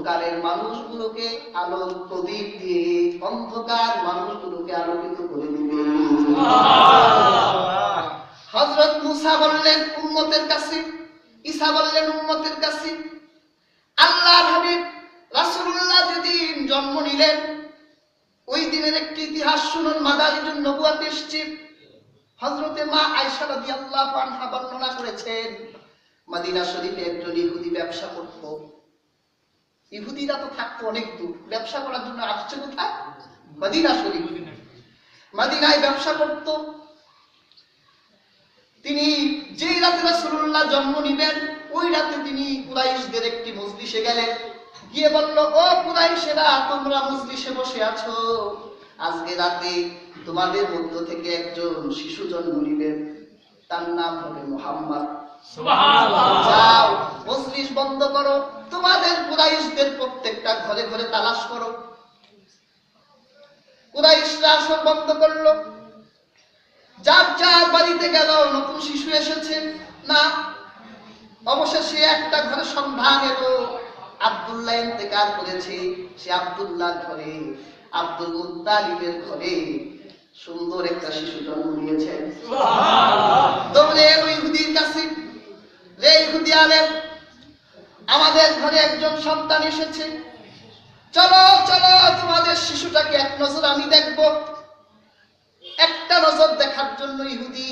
অন্ধকারের মানুষগুলোকে আলোর প্রদীপ দিয়ে অন্ধকার মানুষগুলোকে আলোকিত করে দিবে। হযরত মুসা বললেন উম্মতের কাছে, ঈসা বললেন উম্মতের কাছে, আল্লাহর হাবিব রাসূলুল্লাহ যেদিন জন্ম নিলেন ওই দিনের একটি ইতিহাস শুনুন। মাদারিজুন নবুয়াত এসেছে। হযরতে মা আয়েশা রাদিয়াল্লাহু আনহা বর্ণনা করেছেন, মদিনা শরীফে একজন ইহুদি ব্যবসা করত। ইহুদিরা তো থাকতো অনেক দূর, ব্যবসা করার জন্য আসছে কোথায়? মদিনা শরীফ। মদিনায় ব্যবসা করত। তিনি যে রাতে রাসূলুল্লাহ জন্ম নিবেন ওই রাতে তিনি কুরাইশদের একটি মজলিসে গেলেন, গিয়ে বলল, ও কুরাইশেরা, তোমরা মজলিসে বসে আছো, আজকে রাতে তোমাদের মধ্য থেকে একজন শিশু জন্ম নিবেন, তার নাম হবে মুহাম্মদ। সুবহানাল্লাহ। যাও মজলিস বন্ধ করো, তোমাদের কুরাইশদের প্রত্যেকটা ঘরে ঘরে তালাশ করো। কুরাইশরা সব বন্ধ করলো, যার যার বাড়িতে গেল, নতুন শিশু এসেছে না। অবশেষে একটা ঘরে সন্ধান এলো, আব্দুল্লাহ ইন্তেকাল করেছে। সে আব্দুল্লাহর ঘরে, আব্দুল মুত্তালিবের ঘরে সুন্দর একটা শিশু জন্ম নিয়েছে। সুবহানাল্লাহ। দৌড়ে এলো ইহুদির কাছে, রে ইহুদি আলেম, আমাদের ঘরে একজন সন্তান এসেছে, চলো চলো তোমাদের শিশুটাকে এক নজর আমি দেখব। একটা নজর দেখার জন্য ইহুদি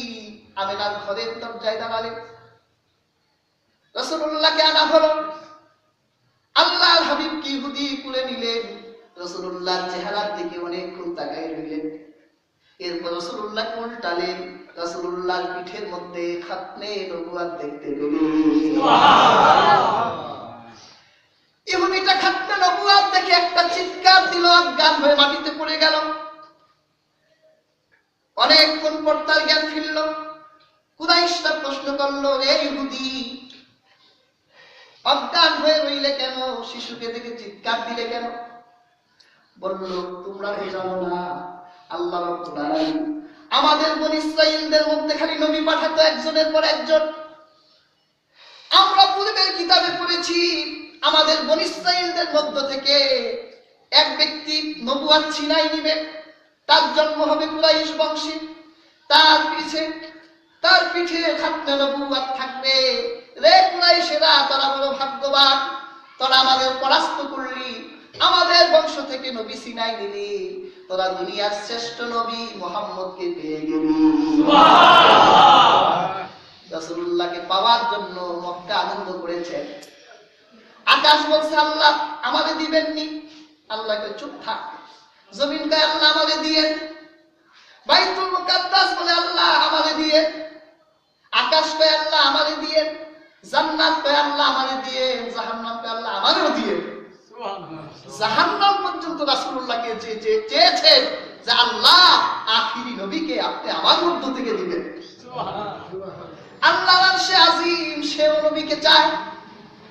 আমেনার ঘরের দরজায় দাঁড়ালেন। রাসূলুল্লাহকে আনা হলো। আল্লাহর হাবিবকে ইহুদি কুলে নিলেন। রাসূলুল্লাহর চেহারার দিকে অনেকক্ষণ তাকায় রইলেন। এরপর রাসূলুল্লাহ উল্টালেন, রাসূলুল্লাহর পিঠের মধ্যে খাতনে নবুয়ত দেখতে পেলেন। সুবহানাল্লাহ। ইহুদিটা খাতনে নবুয়ত দেখে একটা চিৎকার দিল, অজ্ঞান হয়ে মাটিতে পড়ে গেল। অনেকক্ষণ পর তার জ্ঞান ফিরল। কুরাইশরা প্রশ্ন করলো, রে ইহুদি, অজ্ঞান হয়ে রইলে কেন? শিশুকে দেখে চিৎকার দিলে কেন? বলল, তোমরা তো জানো না, আল্লাহ রাব্বুল আলামিন আমাদের বনী ইসরাঈলদের মধ্যে খালি নবী পাঠাতো একজনের পর একজন। আমরা পূর্বের কিতাবে পড়েছি, আমাদের বনী ইসরাঈলদের মধ্য থেকে এক ব্যক্তি নবুয়ত ছিনাই নিবে, তার জন্ম হবে কুরাইশ বংশে, তার পিঠে খাতনে নবুয়ত থাকবে। রে কুরাইশেরা, তোরা বড় ভাগ্যবান, তোরা আমাদের পরাস্ত করলি, আমাদের বংশ থেকে নবী ছিনাই নিলি, তোরা দুনিয়ার শ্রেষ্ঠ নবী মুহাম্মদকে পেয়ে গেলি। সুবহানাল্লাহ। রাসূলুল্লাহকে পাওয়ার জন্য মক্কা আনন্দ করেছে। আকাশ বলছে, আল্লাহ আমাদের দিবেননি। আল্লাহকে চুপ থাক। জমিন কয়, আল্লাহ আমাদের দিয়ে। বাইতুল মুকাদ্দাস বলে, আল্লাহ আমাদের দিয়ে। আকাশ কয়, আল্লাহ আমাদের দিয়ে। জান্নাত কয়, আল্লাহ আমাদের দিয়ে। জাহান্নাম কয়, আল্লাহ আমাদেরও দিয়ে। সুবহানাল্লাহ। জাহান্নাম পর্যন্ত রাসূলুল্লাহকে চেয়েছে যে আল্লাহ আখিরি নবীকে আপনি আমার মধ্য থেকে দিবেন। সুবহানাল্লাহ। আল্লাহর আরশে আজিম সে নবীকে চায়,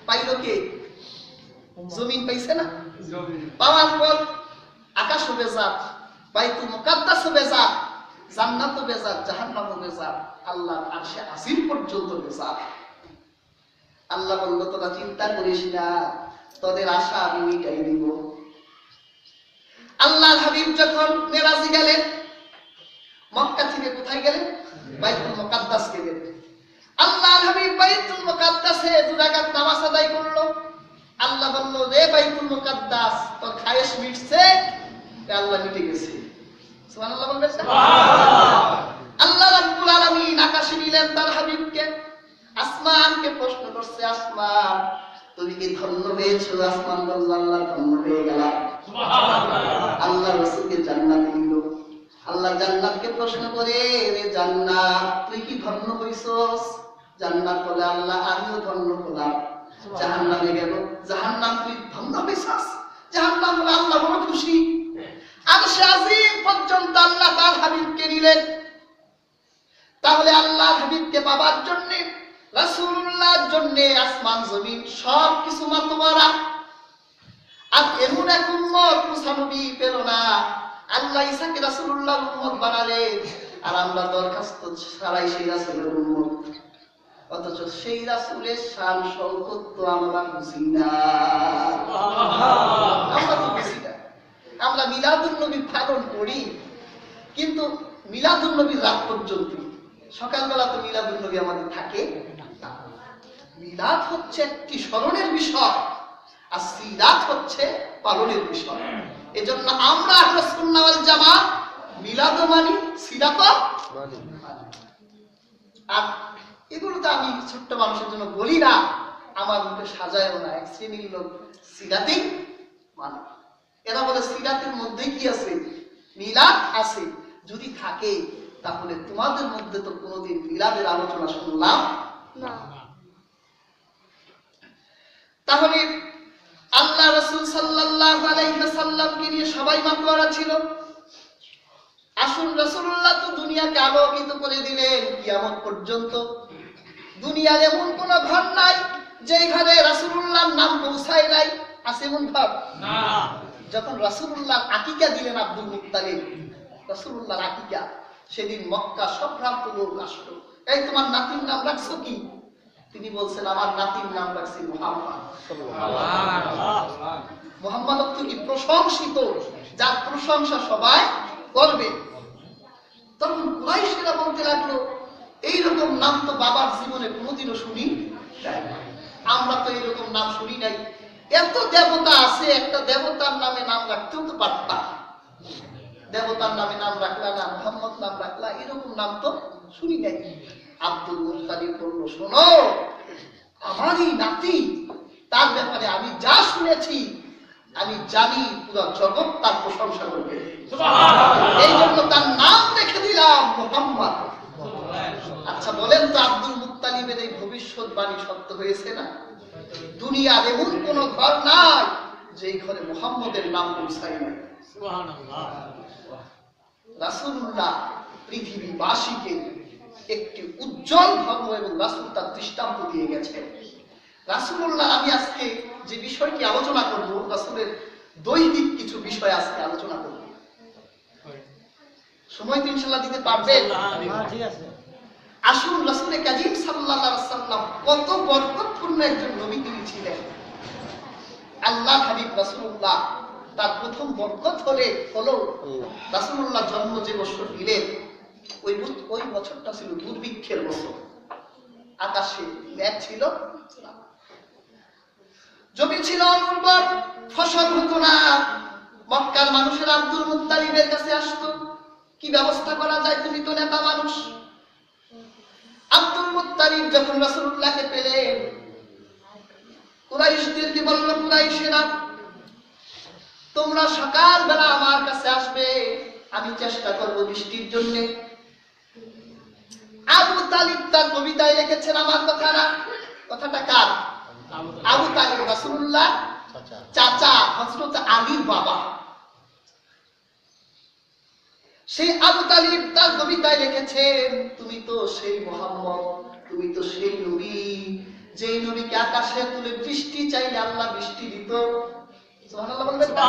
পাইল কে? জমিন পাইছে না? পাওয়ার পর আকাশও বেজার, বাইতুল মুকাদ্দাসও বেজার, জান্নাতও বেজার, জাহান্নামও বেজার, আল্লাহর আরশে আজিম পর্যন্ত বেজার। আল্লাহ বলল, তোরা চিন্তা করিস না, তোদের আশা আমি মিটাই দিব। আল্লাহর হাবিব যখন মেরাজে গেলেন, মক্কা থেকে কোথায় গেলেন? বাইতুল মুকাদ্দাস গেলেন। আল্লাহর হাবিব বাইতুল মুকাদ্দাসে 2 রাকাত নামাজ আদায় করলো। আল্লাহ বলল, রে বাইতুল মুকাদ্দাস, তোর খায়েশ মিটছে? আল্লাহ মিটে গেছে। সুবহানাল্লাহ বলবেন। সুবহানাল্লাহ। আল্লাহ রাব্বুল আলামিন আকাশে নিলেন তার হাবিবকে, আসমানকে প্রশ্ন করছে, আসমান তুমি কি ধন্য হয়েছো? আসমান বলল, আল্লাহ ধন্য হয়ে গেলাম। সুবহানাল্লাহ। আল্লাহ রাসূলকে জান্নাতে নিল। আল্লাহ জান্নাতকে প্রশ্ন করে, রে জান্নাত তুই কি ধন্য হইছস? জান্নাত বলে, আল্লাহ আমিও ধন্য হলাম। জাহান্নামে গেল, জাহান্নাম তুই ধন্য হইছস? জাহান্নাম বলে, আল্লাহ বড় খুশি। আরশে আজিম পর্যন্ত আল্লাহ তার হাবিবকে নিলেন। তাহলে আল্লাহ হাবিবকে পাবার জন্য, রাসূলুল্লাহর জন্য আসমান জমিন সব কিছু মাতওয়ারা। আর এমন এক উম্মত মুসা নবী পেল না, আল্লাহ ঈসাকে রাসূলুল্লাহর উম্মত বানালেন, আর আমরা দরখাস্ত ছাড়াই সেই রাসূলের উম্মত। অথচ সেই রাসূলের শান শওকত তো আমরা বুঝি না। আমরা তো বুঝি না। আমরা মিলাদুন নবী পালন করি, কিন্তু মিলাদুন নবীর রাত পর্যন্ত, সকালবেলা তো মিলাদুন নবী আমাদের থাকে না। মিলাদ হচ্ছে একটি স্মরণের বিষয়, আর সিরাত হচ্ছে পালনের বিষয়। এজন্য আমরা আহলে সুন্নাহ ওয়াল জামাত মিলাদও মানি, সিরাতও মানি। আর এগুলো তো আমি ছোট্ট মানুষের জন্য বলি না, আমার মুখে সাজায়ও না। এক শ্রেণীর লোক সিরাতেই মানে, এরা বলে সিরাতের মধ্যে কি আছে, মিলাদ আছে। যদি থাকে তাহলে তোমাদের মধ্যে তো কোনোদিন মিলাদের আলোচনা শুনলাম না। তাহলে আল্লাহ রাসূল সাল্লাল্লাহু আলাইহি ওয়াসাল্লামকে নিয়ে সবাই মাতোয়ারা ছিল। আসুন, রাসূলুল্লাহ তো দুনিয়াকে আলোকিত করে দিলেন কিয়ামত পর্যন্ত। দুনিয়ার এমন কোন ঘর নাই যে ঘরে রাসূলুল্লাহর নাম পৌঁছায় নাই। আছে এমন ঘর? না। যখন রাসূলুল্লাহ আকিকা দিলেন আব্দুল মুত্তালিব, রাসূলুল্লাহর আকিকা, সেদিন মক্কা সম্ভ্রান্ত লোক আসলো, এই তোমার নাতির নাম রাখছো কি? তিনি বলছেন, আমার নাতির নাম রাখছি মুহাম্মদ। মুহাম্মদ অর্থ কি? প্রশংসিত, যার প্রশংসা সবাই করবে। তখন কুরাইশরা বলতে লাগলো, এইরকম নাম তো বাবার জীবনে কোনোদিনও শুনি নাই, আমরা তো এইরকম নাম শুনি নাই। এত দেবতা আছে, একটা দেবতার নামে নাম রাখতেও তো পারতাম, দেবতার নামে নাম রাখলা না, মুহাম্মদ নাম রাখলা, এরকম নাম তো শুনি নাই। আব্দুল মুত্তালিব বলল, শোনো, আমারই নাতি, তার ব্যাপারে আমি যা শুনেছি, আমি জানি পুরো জগৎ তার প্রশংসা করবে, এই জন্য তার নাম রেখে দিলাম মুহাম্মদ। আচ্ছা বলেন তো, আব্দুল মুত্তালিবের এই ভবিষ্যৎবাণী সত্য হয়েছে না? দুনিয়ার এমন কোন ঘর নাই যে ঘরে মুহাম্মদের নাম পৌঁছায় নাই। রাসূলুল্লাহ পৃথিবীবাসীকে একটি উজ্জ্বল ধর্ম এবং রাসূল তার দৃষ্টান্ত দিয়ে গেছেন। রাসূলুল্লাহ, আমি আজকে যে বিষয়টি আলোচনা করব, রাসূলের দৈহিক কিছু বিষয় আজকে আলোচনা করব। সময় তো ইনশাআল্লাহ দিতে পারবেন? ঠিক আছে। আসুন, রাসূল কারীম সাল্লাল্লাহু আলাইহি ওয়াসাল্লাম কত বরকতপূর্ণ একজন নবী তিনি ছিলেন। আল্লাহ হাবিব রাসূলুল্লাহ, তার প্রথম বরকত হলো রাসূলুল্লাহ জন্ম যে বছর নিলেন, ওই বছরটা ছিল দুর্ভিক্ষের বছর। আকাশে মেঘ ছিল, জমি ছিল অনুর্বর, ফসল হতো না। মক্কার মানুষের আব্দুল মুত্তালিবের কাছে আসতো, কি ব্যবস্থা করা যায়, তুমি তো নেতা মানুষ। আব্দুল মুত্তালিব যখন রাসূলুল্লাহকে পেলেন, কুরাইশদেরকে বলল, কুরাইশেরা, তোমরা সকালবেলা আমার কাছে আসবে, আমি চেষ্টা করব বৃষ্টির জন্য। আবু তালিব তার কবিতায় লিখেছেন, আমার কথা না, কথাটা কার? আবু তালিব, রাসূলুল্লাহ চাচা, হযরত আলীর বাবা। সেই আবু তালিব তার কবিতায় লিখেছেন, তুমি তো সেই মুহাম্মদ, তুমি তো সেই নবী, যেই নবীকে আকাশে তুলে বৃষ্টি চাইলে আল্লাহ বৃষ্টি দিত। সুবহানাল্লাহ বলবেন না?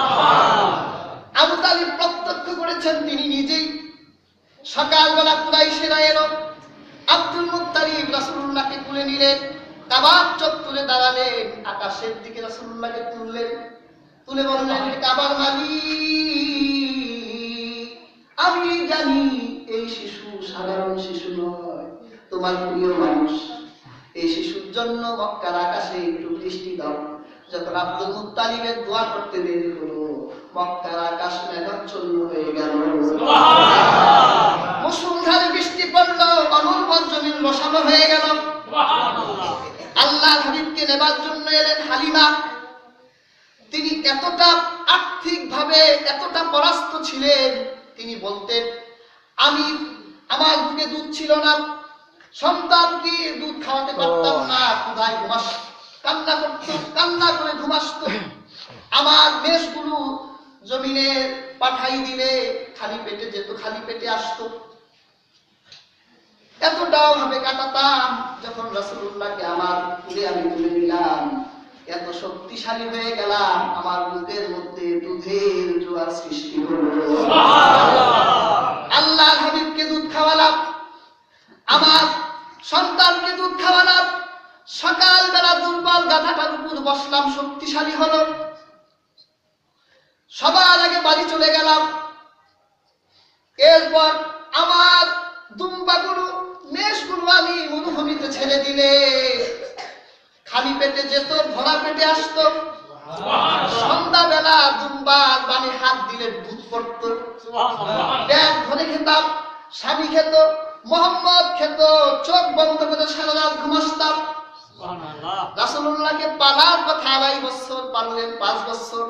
আবু তালিব প্রত্যক্ষ করেছেন, তিনি নিজেই। সকালবেলা কুরাইশেরা এলো, আব্দুল মুত্তালিব রাসূলুল্লাহকে তুলে নিলেন, কাবা চত্বরে দাঁড়ালেন, আকাশের দিকে রাসূলুল্লাহকে তুললেন, তুলে বললেন, কাবার মালিক, আমি জানি এই শিশু সাধারণ শিশু নয়, তোমার প্রিয় মানুষ। এই শিশুর জন্য মক্কার আকাশে একটু বৃষ্টি দাও। যখন আব্দুল মুত্তালিবের দোয়া করতে দেরি হলো, মক্কার আকাশ মেঘাচ্ছন্ন হয়ে গেল, মুষলধারে বৃষ্টি পড়ল, অনুর্বর জমিন রসালো হয়ে গেল। আল্লাহর হাবিবকে নেবার জন্য এলেন হালিমা। তিনি এতটা আর্থিকভাবে এতটা পরাস্ত ছিলেন, তিনি বলতেন, আমার বুকে দুধ ছিল না, সন্তানকে দুধ খাওয়াতে পারতাম না, ক্ষুধায় কান্না করত, কান্না করে ঘুমাসত। আমার মেষগুলো জমিনে পাঠাই দিলে খালি পেটে যেত, খালি পেটে আসতো। এতটাও ভাবে কাটাতাম। যখন রাসূলুল্লাহকে আমার কুলে আমি তুলে নিলাম, এত শক্তিশালী হয়ে গেলাম, আমার বুকের মধ্যে দুধের জোয়ার সৃষ্টি হলো। আল্লাহর হাবিবকে দুধ খাওয়ালাম, আমার সন্তানকে দুধ খাওয়ালাম। সকালবেলা দুর্বল গাধাটার উপর বসলাম, শক্তিশালী হলো। সবার আগে বাড়ি চলে গেলাম। এরপর আমার দুম্বাগুলো মেষগুলো আমি মরুভূমিতে ছেড়ে দিলে খালি পেটে যেত, ভরা পেটে আসতো। সন্ধ্যাবেলা দুম্বার বাণী হাত দিলে দুধ পড়তো, ব্যাগ ধরে খেতাম। স্বামী খেত, মোহাম্মদ খেত, চোখ বন্ধ করে সারা রাত ঘুমাসতাম। রাসূলুল্লাহকে পালার কথা 2.5 বছর পাললেন, 5 বছর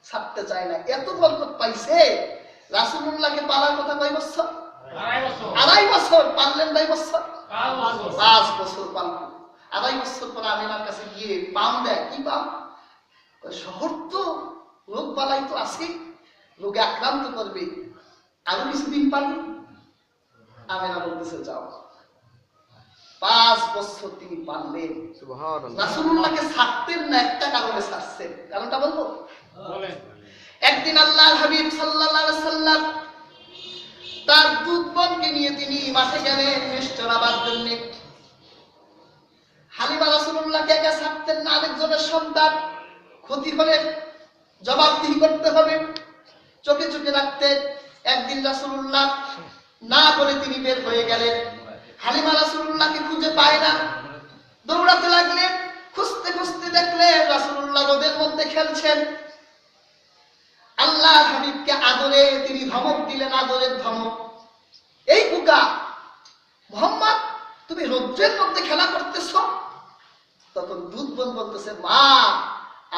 ছাড়তে চায় না। এত বরকত পাইছে। রাসূলুল্লাহকে পালার কথা কয় বছর? 2.5 বছর পাললেন। 2.5 বছর 5 বছর পাললেন। 2.5 বছর পর আমিনার কাছে গিয়ে পাম দেয়। কি পাম? শহর তো লোক বালাই তো আছে, লোকে আক্রান্ত করবে, আরো কিছুদিন পারবে। আমিনা বলতেছে যাও। 5 বছর তিনি পাললেন। রাসূলুল্লাহকে ছাড়তেন না, একটা কারণে ছাড়ছেন। কারণটা বলবো? একদিন আল্লাহর হাবিব সাল্লাল্লাহু আলাইহি সাল্লাম তার দুধ বোনকে নিয়ে তিনি মাঠে গেলেন মেষ চড়াবার জন্য। হালিমা রাসূলুল্লাহকে একা ছাড়তেন না, আরেকজনের সন্তান, ক্ষতি হলে জবাবদিহি করতে হবে, চোখে চোখে রাখতেন। একদিন রাসূলুল্লাহ না বলে তিনি বের হয়ে গেলেন। হালিমা রাসূলুল্লাহকে খুঁজে পায় না, দৌড়াতে লাগলেন। খুঁজতে খুঁজতে দেখলেন রাসূলুল্লাহ রোদের মধ্যে খেলছেন। আল্লাহ হাবিবকে আদরে তিনি ধমক দিলেন, আদরের ধমক। এই বুকা মুহাম্মদ, তুমি রোদ্রের মধ্যে খেলা করতেছ? তখন দুধ বোন বলতেছে, মা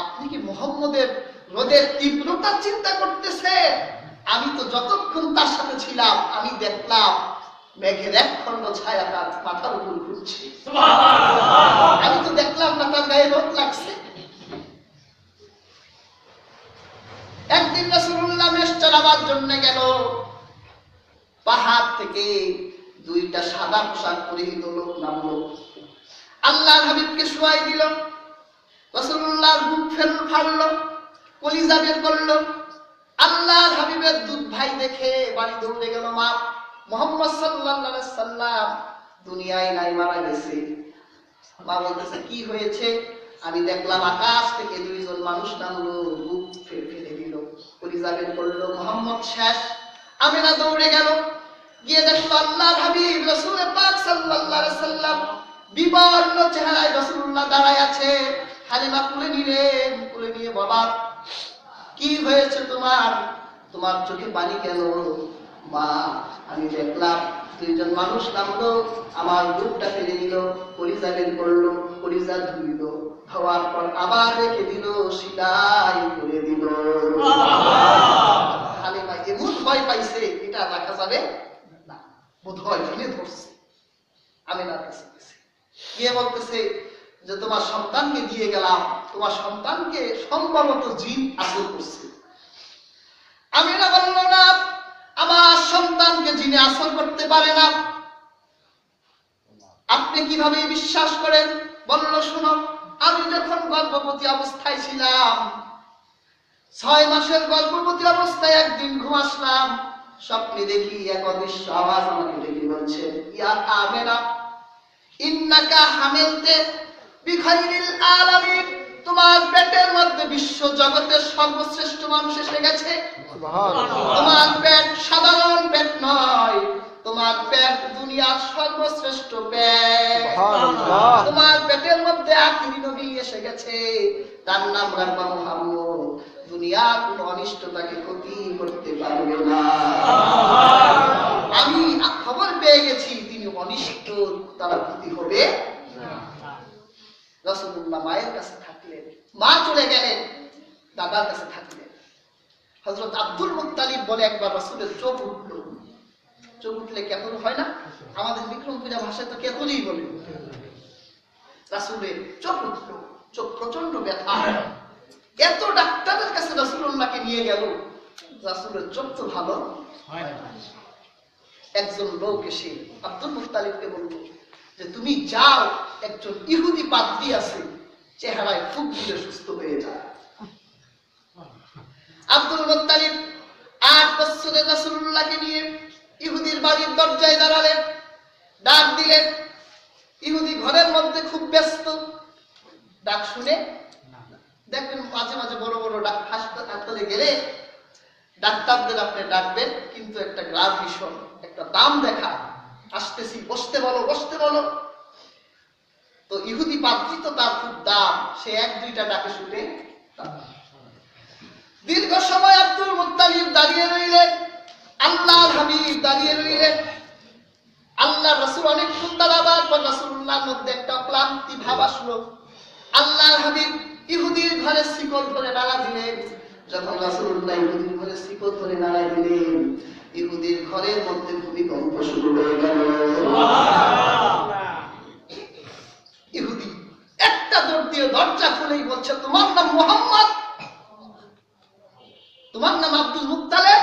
আপনি কি মুহাম্মদের রোদের তীব্রতা চিন্তা করতেছেন? আমি তো যতক্ষণ তার সাথে ছিলাম আমি দেখলাম মেঘের এক খণ্ড ছায়া তার মাথার উপর ঘুরছে। আমি তো দেখলাম না তার গায়ে রোদ লাগছে। একদিন রাসূলুল্লাহ মেষ চড়াবার জন্য গেল। পাহাড় থেকে 2টা সাদা পোশাক পরিহিত লোক নামলো। আল্লাহর হাবিবকে শোয়াই দিল। রাসূলুল্লাহর বুক ফাড়লো, কলিজা বের করলো। আল্লাহর হাবিবের দুধ ভাই দেখে বাড়ি দৌড়ে গেল। মা মুহাম্মদ সাল্লাল্লাহু আলাইহি সাল্লাম দুনিয়ায় নাই, মারা গেছে। মা বলতেছে কি হয়েছে? আমি দেখলাম আকাশ থেকে 2 জন মানুষ নামলো, বুক ফেলে দিল, কলিজা বের করলো, মুহাম্মদ শেষ। আমিনা দৌড়ে গেল, গিয়ে দেখলো আল্লাহর হাবিব রাসূল পাক সাল্লাল্লাহু আলাইহি সাল্লাম বিবর্ণ চেহারায় রাসূলুল্লাহ দাঁড়ায় আছে। হালিমা কুলে নিলেন, কুলে নিয়ে বাবা কি হয়েছে তোমার? তোমার চোখে পানি কেন? মা আমি দেখলাম 2 জন মানুষ নামলো, আমার বুকটা ফেলে দিল, কলিজা বের করলো, কলিজা ধুইল, খাওয়ার পর আবার রেখে দিল, সেলাই করে দিল। হালিমা এমন ভয় পাইছে, এটা রাখা যাবে না, বোধ হয় ঘিরে ধরছে। আমিনার কাছে গেছে, গিয়ে বলতেছে যে তোমার সন্তানকে দিয়ে গেলাম, তোমার সন্তানকে সম্ভবত জিন আসর করছে। আমিনা বলল না, আমার সন্তানকে জিনে আসর করতে পারে না। আপনি কিভাবে বিশ্বাস করেন? বলল শোনো, আমি যখন গর্ভবতী অবস্থায় ছিলাম, 6 মাসের গর্ভবতী অবস্থায় একদিন ঘুম আসলাম, স্বপ্নে দেখি এক অদৃশ্য আওয়াজ আমাকে ডেকে বলছে, ইয়া আমেনা ইন্নাকা হামিলতে বিখাইরিল আলামিন, তোমার পেটের মধ্যে বিশ্ব জগতের সর্বশ্রেষ্ঠ মানুষ এসে গেছে। তোমার পেট সাধারণ পেট নয়, তোমার পেট দুনিয়ার সর্বশ্রেষ্ঠ পেট। তোমার পেটের মধ্যে আখিরি নবী এসে গেছে, তার নাম রাখবা মুহাম্মদ। দুনিয়ার কোন অনিষ্ট তাকে ক্ষতি করতে পারবে না। আমি খবর পেয়ে গেছি তিনি অনিষ্ট, তারা ক্ষতি হবে না। রাসূলুল্লাহ মায়ের কাছে থাকলেন, মা চলে গেলেন, দাদার কাছে থাকলেন। হযরত আব্দুল মুত্তালিব বলে একবার রাসূলের চোখ উঠলো। চোখ উঠলে কেতন হয় না? আমাদের বিক্রমপুরা ভাষায় তো কেতনই বলে। রাসূলের চোখ উঠলো, চোখ প্রচন্ড ব্যথা। এত ডাক্তারের কাছে রাসূলুল্লাহকে নিয়ে গেল, রাসূলের চোখ তো ভালো হয় না। একজন লোক এসে আব্দুল মুত্তালিবকে বলল যে তুমি যাও, একজন ইহুদি পাদ্রী আছে, চেহারায় ফুক দিলে সুস্থ হয়ে যায়। আব্দুল মুত্তালিব 8 বছরের রাসূলুল্লাহকে নিয়ে ইহুদির বাড়ির দরজায় দাঁড়ালেন, ডাক দিলেন। ইহুদি ঘরের মধ্যে খুব ব্যস্ত, ডাক শুনে দেখবেন মাঝে মাঝে বড় বড় হাসপাতালে গেলে ডাক্তারদের আপনি ডাকবেন, কিন্তু একটা গ্রাভিশন, একটা দাম দেখা, আসতেছি, বসতে বলো, বসতে বলো। তো ইহুদি পাদ্রী তো তার খুব দাম, সে 1-2টা ডাকে শুনে। দীর্ঘ সময় আব্দুল মুত্তালিব দাঁড়িয়ে রইলেন, আল্লাহর হাবিব দাঁড়িয়ে রইলেন। আল্লাহ রাসূল অনেকক্ষণ দাঁড়াবার পর রাসূলুল্লাহর মধ্যে একটা ক্লান্তি ভাব আসলো। আল্লাহর হাবিব ইহুদির ঘরে শিকল ধরে নাড়া দিলেন। যখন রাসূলুল্লাহ ইহুদির ঘরে শিকল ধরে নাড়া দিলেন, ইহুদির ঘরের মধ্যে ভূমিকম্প শুরু হয়ে গেল। ইহুদি একটা দৌড় দিয়ে দরজা খুলেই বলছে, তোমার নাম মুহাম্মদ? তোমার নাম আব্দুল মুত্তালিব?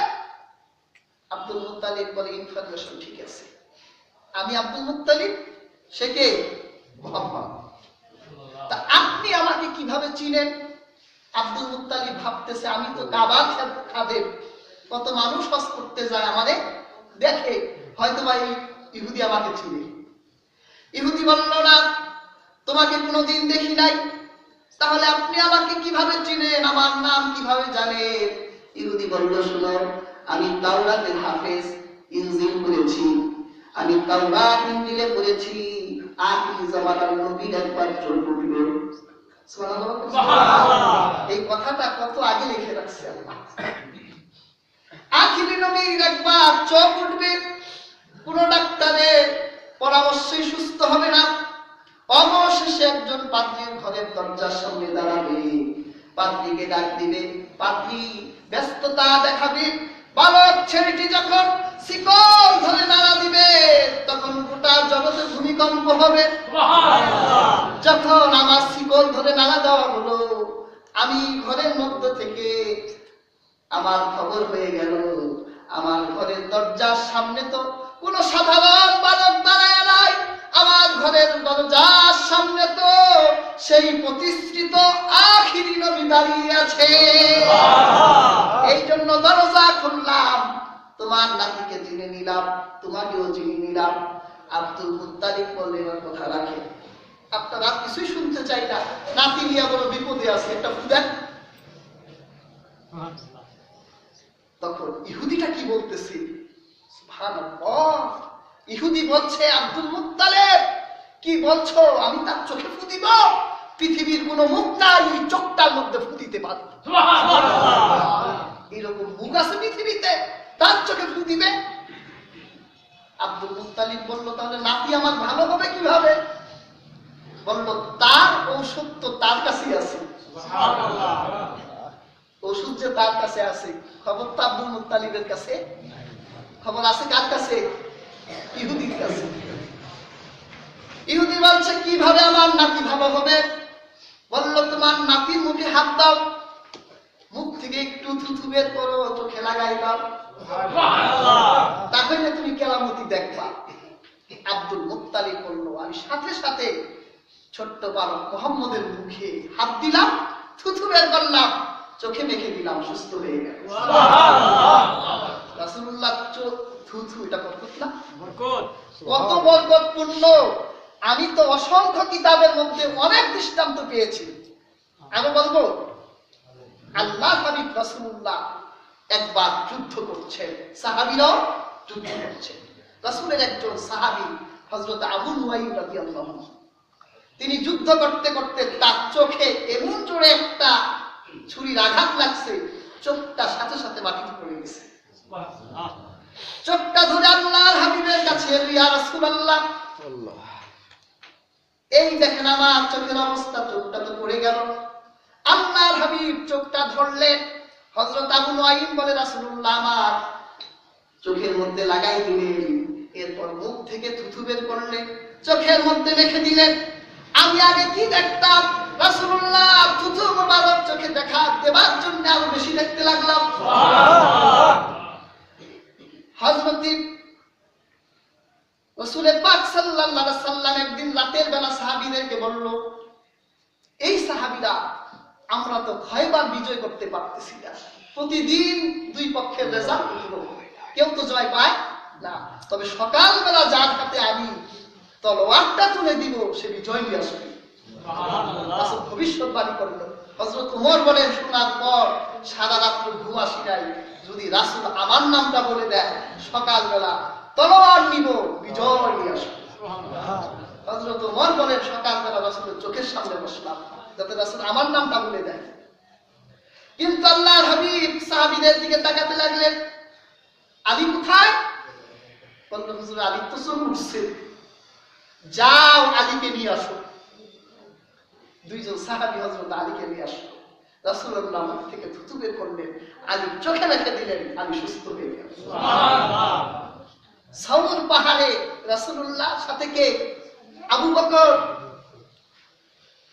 আব্দুল মুত্তালিব বলে, ইনফরমেশন ঠিক আছে, আমি আব্দুল মুত্তালিব, সে কে? মুহাম্মদ। তা আপনি আমাকে কিভাবে চিনেন? আব্দুল মুত্তালিব ভাবতেছে, আমি তো কাবার খাদেম, কত মানুষ হজ করতে যায়, আমারে দেখে, হয়তো ভাই ইহুদি আমাকে চিনে। ইহুদি বলল, না, তোমাকে কোনোদিন দেখি নাই, তাহলে আপনি আমাকে কিভাবে চিনেন, আমার নাম কিভাবে জানেন? ইহুদি বলল, শোনো, আমি তাওরাতের হাফেজ, ইনজিল পড়েছি, আমি তাওরাত ইনজিলে পড়েছি, আখির জামানার নবীর একবার চোখ উঠবে। সুবহানাল্লাহ। এই কথাটা কত আগে লিখে রাখছে আল্লাহ। আখির নবীর একবার চোখ উঠবে, কোন ডাক্তারের পরামর্শে সুস্থ হবে না। অবশেষে একজন পাদ্রীর ঘরের দরজার সামনে দাঁড়াবে, পাদ্রীকে ডাক দিবে, পাদ্রী ব্যস্ততা দেখাবে। বালক ছেলেটি যখন শিকল ধরে নাড়া দিবে, তখন গোটা জগতে ভূমিকম্প হবে। যখন আমার শিকল ধরে নাড়া দেওয়া হলো, আমি ঘরের মধ্য থেকে আমার খবর হয়ে গেল, আমার ঘরের দরজার সামনে তো কোন সাধারণ বালক দাঁড়ায় নাই, আমার ঘরের দরজার সামনে তো সেই প্রতিষ্ঠিত আখিরি নবী দাঁড়িয়ে আছে। এই জন্য দরজা খুললাম, তোমার নাতিকে চিনে নিলাম, তোমাকেও চিনে নিলাম। আব্দুল মুত্তালিব বললেন, কথা রাখে, আপনারা কিছুই শুনতে চাই না, নাতি নিয়ে বড় বিপদে আছে, একটা ফুদেন। তখন ইহুদিটা কি বলতেছে? সুবহানাল্লাহ। ইহুদি বলছে, আব্দুল মুত্তালিব কি বলছো? আমি তার চোখে ফু দিব? পৃথিবীর কোন মুখ নাই এই চোখটার মধ্যে ফু দিতে পারে? এরকম মুখ আছে পৃথিবীতে, তার চোখে ফু দিবে? আব্দুল মুত্তালিব বলল, তাহলে নাতি আমার ভালো হবে কিভাবে? বলল, তার ঔষধ তো তার কাছেই আছে। ওষুধ যে তার কাছে আছে, খবর তো আব্দুল মুত্তালিবের কাছে। খবর আছে কার কাছে? ইহুদির কাছে। ইহুদি বলছে, কিভাবে আমার নাতি ভালো হবে? বলল, তোমার নাতির মুখে হাত দাও, মুখ থেকে একটু থুথু বের করো, চোখে লাগাই দাও, তাহলে তুমি কেরামতি দেখবা। আব্দুল মুত্তালিব বলল, আমি সাথে সাথে ছোট্ট বালক মুহাম্মদের মুখে হাত দিলাম, থুথু বের করলাম, চোখে মেখে দিলাম, সুস্থ হয়ে গেল। রাসূলুল্লাহ থুথু, এটা বরকত না? কত বরকতপূর্ণ! আমি তো অসংখ্য কিতাবের মধ্যে অনেক দৃষ্টান্ত পেয়েছি। আমি বলবো, আল্লাহ হাবিব রাসূলুল্লাহ একবার যুদ্ধ করছেন, সাহাবীরাও যুদ্ধ করছেন। রাসূলের একজন সাহাবী হযরত আবু নুআইম রাদিয়াল্লাহু আনহু, তিনি যুদ্ধ করতে করতে তার চোখে এমন জোরে একটা ছুরির আঘাত লাগছে, চোখটা সাথে সাথে মাটিতে পড়ে গেছে। চোখটা ধরে আল্লাহর হাবিবের কাছে এলো, ইয়া রাসূলুল্লাহ, এই দেখেন আমার চোখের অবস্থা, চোখটা তো পড়ে গেল। আল্লাহর হাবিব চোখটা ধরলেন। হযরত আবু নুআইম বলে, রাসূলুল্লাহ আমার চোখের মধ্যে লাগাই দিলেন, এরপর মুখ থেকে থুথু বের করলেন, চোখের মধ্যে রেখে দিলেন। আমি আগে কি দেখতাম, রাসূলুল্লাহ থুথু মোবারক চোখে দেখা দেবার জন্য আরো বেশি দেখতে লাগলাম। হযরত রাসূল পাক সাল্লাল্লাহু আলাইহি সাল্লাম একদিন রাতের বেলা সাহাবীদেরকে বলল, এই সাহাবীরা, আমরা তো খয়বার বিজয় করতে পারতেছি না, প্রতিদিন দুই পক্ষের রেজাল্ট হলো, কেউ তো জয় পায় না, তবে সকালবেলা যার হাতে আমি তলোয়ারটা তুলে দিব, সে বিজয় নিয়ে আসবে। সুবহানাল্লাহ। রাসূল ভবিষ্যৎবাণী করলেন। হযরত ওমর বলেন, শোনার পর সারা রাত্র ঘুম আসি নাই, যদি রাসূল আমার নামটা বলে দেয় সকালবেলা তলোয়ার নিব, বিজয় নিয়ে আসবো। হযরত ওমর বলেন সকালবেলা রাসূলের চোখের সামনে বসলাম যাতে রাসূল আমার নামটা বলে দেয়। কিন্তু আল্লাহর হাবিব সাহাবীদের দিকে তাকাতে লাগলেন, আলী কোথায়? বলল হুজুর আলী তো চোখ উঠছে, যাও আলীকে নিয়ে আসো। দুইজন সাহাবী হযরত আলীকে নিয়ে আসলো। রাসূলুল্লাহ মুখ থেকে থুতু বের করলেন, আলী চোখে রেখে দিলেন, আলী সুস্থ হয়ে গেল। সুবহানাল্লাহ। সাউর পাহাড়ে রাসূলুল্লাহ সাথে কে? আবু বকর।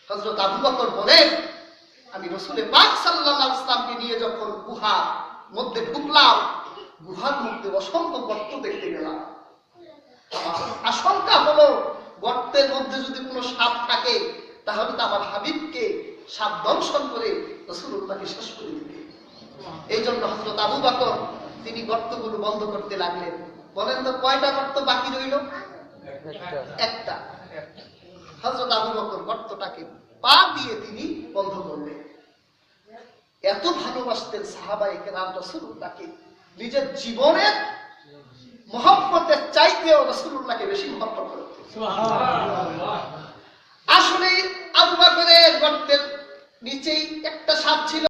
হযরত আবু বকর বলেন, আমি রাসূল পাক সাল্লাল্লাহু আলাইহি ওয়াসাল্লামকে নিয়ে যখন গুহার মধ্যে ঢুকলাম, গুহার মধ্যে অসংখ্য গর্ত দেখতে গেলাম। আশঙ্কা হলো গর্তের মধ্যে যদি কোনো সাপ থাকে তাহলে তো আমার হাবিবকে সাপ দংশন করে রাসূলুল্লাহকে শেষ করে দিবে। এই জন্য হযরত আবু বকর তিনি গর্তগুলো বন্ধ করতে লাগলেন। বলেন তো কয়টা গর্ত বাকি রইল? একটা। হযরত আবু বকর গর্তটাকে পা দিয়ে তিনি বন্ধ করলেন। এত ভালোবাসতেন সাহাবায়ে কেরাম রাসূলুল্লাহকে, নিজের জীবনের মহব্বতের চাইতেও রাসূলুল্লাহকে বেশি মহব্বত করতেন। সুবহানাল্লাহ। আসলে আবু বকরের গর্তের নিচেই একটা সাপ ছিল।